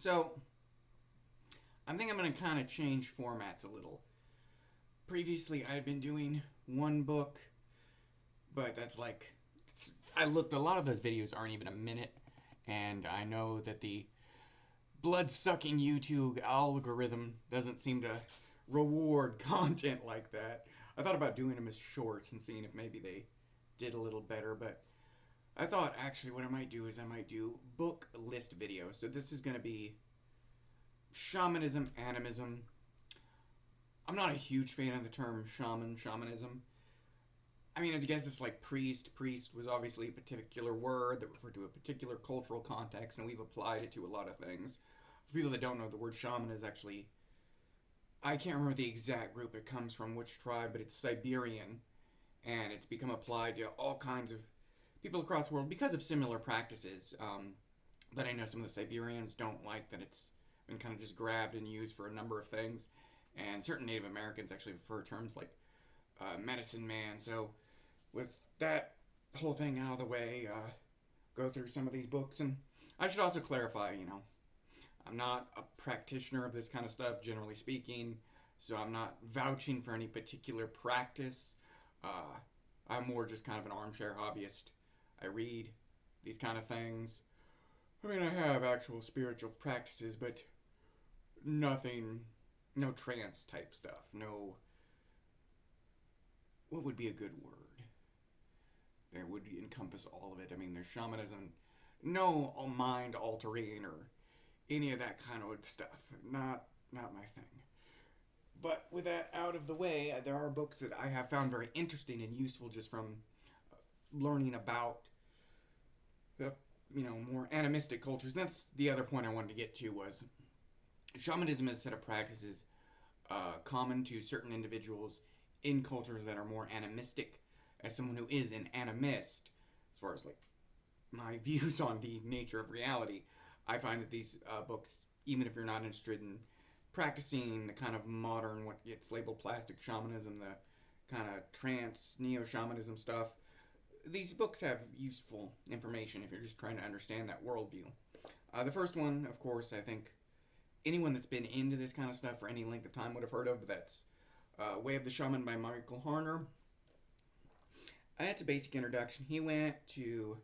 So, I think I'm going to kind of change formats a little. Previously, I had been doing one book, but that's like. I looked, a lot of those videos aren't even a minute, and I know that the blood sucking YouTube algorithm doesn't seem to reward content like that. I thought about doing them as shorts and seeing if maybe they did a little better, but I thought actually what I might do is I might do book list videos. So this is going to be shamanism, animism. I'm not a huge fan of the term shamanism. I mean, I guess it's like priest. Priest was obviously a particular word that referred to a particular cultural context, and we've applied it to a lot of things. For people that don't know, the word shaman is actually, I can't remember the exact group it comes from, which tribe, but it's Siberian, and it's become applied to all kinds of people across the world because of similar practices. But I know some of the Siberians don't like that it's been kind of just grabbed and used for a number of things, and certain Native Americans actually prefer terms like medicine man. So with that whole thing out of the way, go through some of these books. And I should also clarify, I'm not a practitioner of this kind of stuff, generally speaking, so I'm not vouching for any particular practice. Uh, I'm more just kind of an armchair hobbyist. I read these kind of things. I mean, I have actual spiritual practices, but nothing, no trance type stuff. No, what would be a good word? That would encompass all of it. I mean, there's shamanism, no mind altering or any of that kind of stuff. Not my thing. But with that out of the way, there are books that I have found very interesting and useful just from learning about the more animistic cultures. That's the other point I wanted to get to was shamanism is a set of practices common to certain individuals in cultures that are more animistic. As someone who is an animist, as far as like my views on the nature of reality, I find that these books, even if you're not interested in practicing the kind of modern, what gets labeled plastic shamanism, the kind of trance, neo-shamanism stuff, these books have useful information if you're just trying to understand that worldview. The first one, of course, I think anyone that's been into this kind of stuff for any length of time would have heard of, but that's Way of the Shaman by Michael Harner. That's a basic introduction. He went to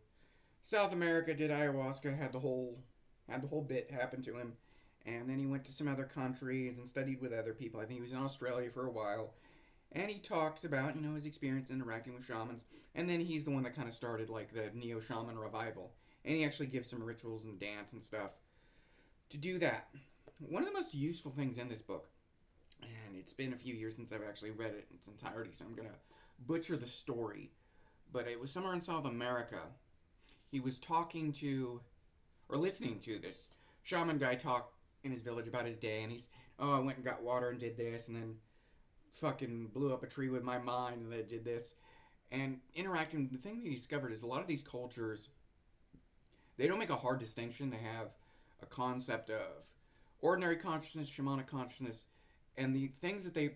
South America, did ayahuasca, had the whole bit happen to him, and then he went to some other countries and studied with other people. I think he was in Australia for a while, and he talks about his experience interacting with shamans, and then he's the one that kind of started like the neo shaman revival, and he actually gives some rituals and dance and stuff to do that. One of the most useful things in this book, and it's been a few years since I've actually read it in its entirety, so I'm gonna butcher the story, but it was somewhere in South America. He was talking to, or listening to, this shaman guy talk in his village about his day, and I went and got water and did this, and then fucking blew up a tree with my mind, and then did this. And interacting, the thing that he discovered is a lot of these cultures, they don't make a hard distinction. They have a concept of ordinary consciousness, shamanic consciousness, and the things that they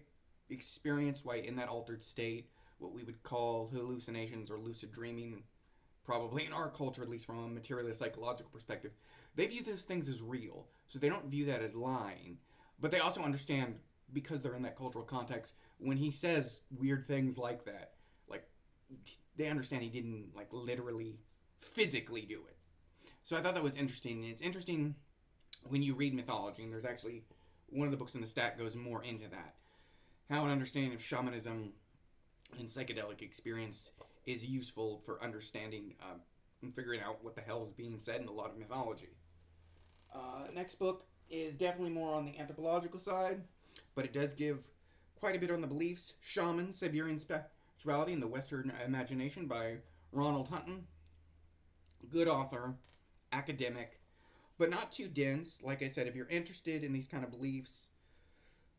experience while in that altered state, what we would call hallucinations or lucid dreaming, probably in our culture, at least from a materialist psychological perspective, they view those things as real. So they don't view that as lying. But they also understand, because they're in that cultural context, when he says weird things like that, like, they understand he didn't, like, literally, physically do it. So I thought that was interesting. And it's interesting when you read mythology, and there's actually one of the books in the stack goes more into that. How an understanding of shamanism and psychedelic experience is useful for understanding and figuring out what the hell is being said in a lot of mythology. Next book is definitely more on the anthropological side, but it does give quite a bit on the beliefs. Shaman, Siberian Spirituality and the Western Imagination by Ronald Hutton. Good author, academic, but not too dense. Like I said, if you're interested in these kind of beliefs,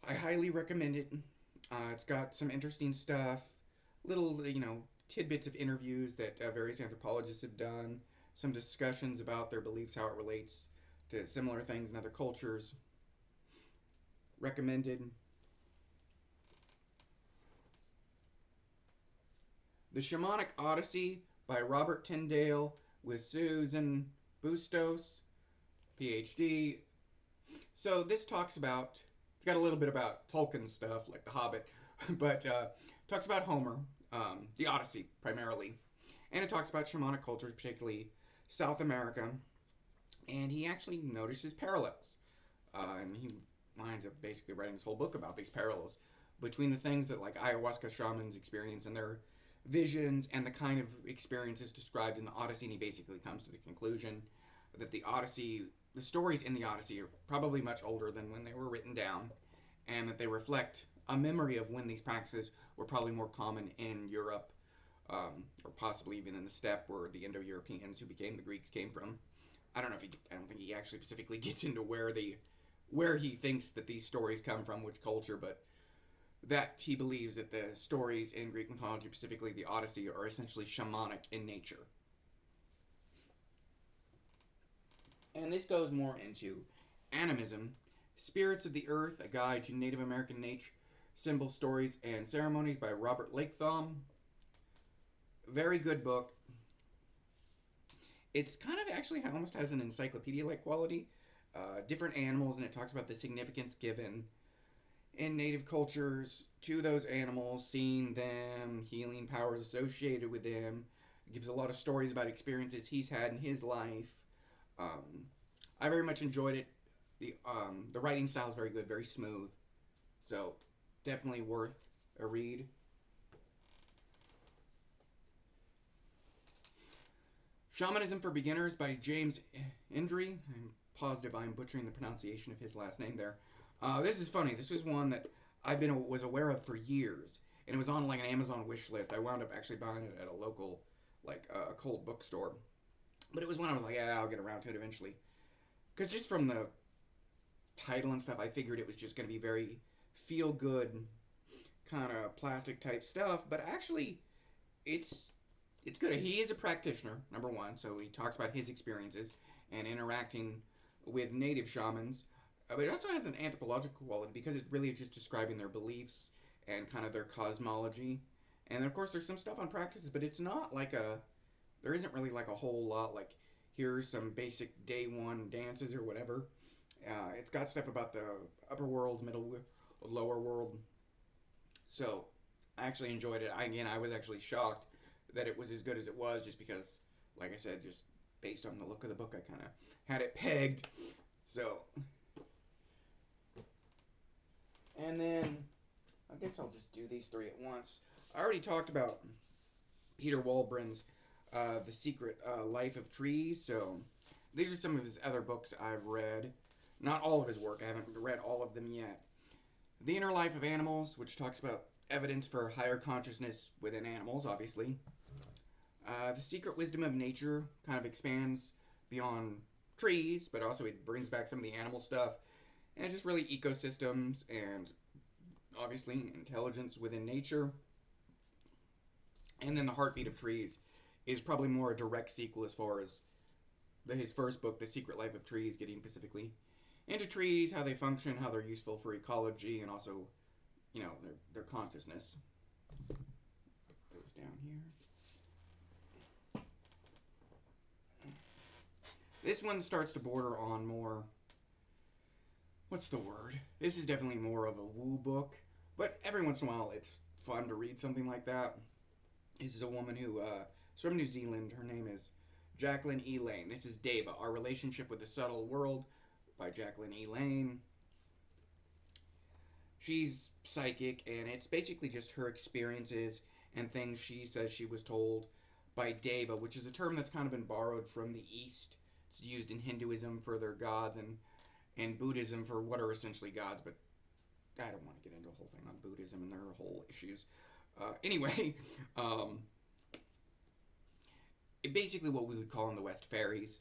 I highly recommend it. It's got some interesting stuff, little, tidbits of interviews that various anthropologists have done, some discussions about their beliefs, how it relates to similar things in other cultures. Recommended. The Shamanic Odyssey by Robert Tyndale with Susan Bustos, PhD. So this talks about, it's got a little bit about Tolkien stuff, like The Hobbit, but talks about Homer, the Odyssey primarily, and it talks about shamanic cultures, particularly South America, and he actually notices parallels. And he winds up basically writing this whole book about these parallels between the things that like ayahuasca shamans experience in their visions and the kind of experiences described in the Odyssey. And he basically comes to the conclusion that the stories in the Odyssey are probably much older than when they were written down, and that they reflect a memory of when these practices were probably more common in Europe, or possibly even in the steppe where the Indo-Europeans who became the Greeks came from. I don't think he actually specifically gets into where he thinks that these stories come from, which culture, but that he believes that the stories in Greek mythology, specifically the Odyssey, are essentially shamanic in nature. And this goes more into animism, Spirits of the Earth, A Guide to Native American Nature, Symbol Stories, and Ceremonies by Robert Lakethom. Very good book. It's kind of actually almost has an encyclopedia-like quality. Different animals, and it talks about the significance given in native cultures to those animals, seeing them, healing powers associated with them. It gives a lot of stories about experiences he's had in his life. I very much enjoyed it. The writing style is very good, very smooth. So definitely worth a read. Shamanism for Beginners by James Indry. I'm positive I'm butchering the pronunciation of his last name there. This is funny. This was one that was aware of for years, and it was on like an Amazon wish list. I wound up actually buying it at a local like cult bookstore, but it was one I was like, yeah, I'll get around to it eventually. Because just from the title and stuff, I figured it was just going to be very feel good, kind of plastic type stuff. But actually, it's it's good. He is a practitioner, number one, so he talks about his experiences and interacting with native shamans. But it also has an anthropological quality because it really is just describing their beliefs and kind of their cosmology. And then, of course, there's some stuff on practices, but it's not like there isn't really like a whole lot like here's some basic day one dances or whatever. It's got stuff about the upper world, lower world. So I actually enjoyed it. I was actually shocked that it was as good as it was, just because, like I said, just based on the look of the book, I kind of had it pegged. So, and then I guess I'll just do these three at once. I already talked about Peter Walbrin's The Secret Life of Trees, so these are some of his other books I've read. Not all of his work, I haven't read all of them yet. The Inner Life of Animals, which talks about evidence for higher consciousness within animals, obviously. The Secret Wisdom of Nature kind of expands beyond trees, but also it brings back some of the animal stuff, and just really ecosystems and obviously intelligence within nature. And then The Heartbeat of Trees is probably more a direct sequel as far as his first book, The Secret Life of Trees, getting specifically into trees, how they function, how they're useful for ecology, and also, their consciousness. Put those down here. This one starts to border on more. What's the word? This is definitely more of a woo book, but every once in a while it's fun to read something like that. This is a woman who is from New Zealand. Her name is Jacqueline E. Lane. This is Deva, Our Relationship with the Subtle World by Jacqueline E. Lane. She's psychic, and it's basically just her experiences and things she says she was told by Deva, which is a term that's kind of been borrowed from the East. It's used in Hinduism for their gods and Buddhism for what are essentially gods, but I don't want to get into a whole thing on Buddhism and their whole issues. Anyway, basically what we would call in the West fairies.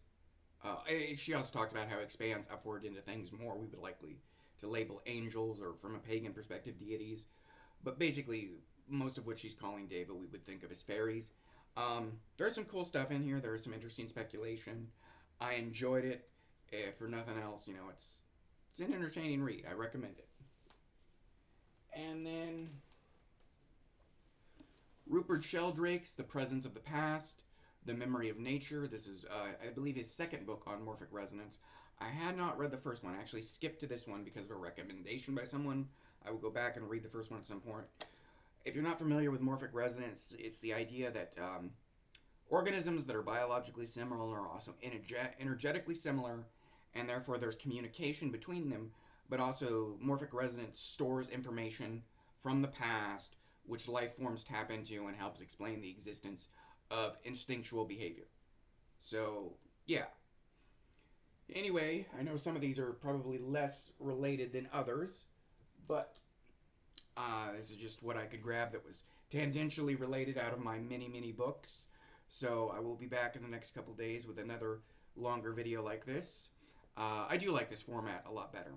She also talks about how it expands upward into things more we would likely to label angels, or from a pagan perspective, deities. But basically, most of what she's calling Deva we would think of as fairies. There's some cool stuff in here. There's some interesting speculation. I enjoyed it. If for nothing else, it's an entertaining read. I recommend it. And then Rupert Sheldrake's The Presence of the Past The Memory of Nature. This is, I believe, his second book on morphic resonance. I had not read the first one. I actually skipped to this one because of a recommendation by someone. I will go back and read the first one at some point. If you're not familiar with morphic resonance, it's the idea that organisms that are biologically similar are also energetically similar, and therefore there's communication between them, but also morphic resonance stores information from the past, which life forms tap into and helps explain the existence of instinctual behavior. So, yeah. Anyway, I know some of these are probably less related than others, but this is just what I could grab that was tangentially related out of my many, many books. So I will be back in the next couple days with another longer video like this. I do like this format a lot better.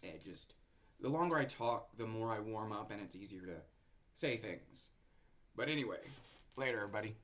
It just, the longer I talk, the more I warm up and it's easier to say things. But anyway, later, everybody.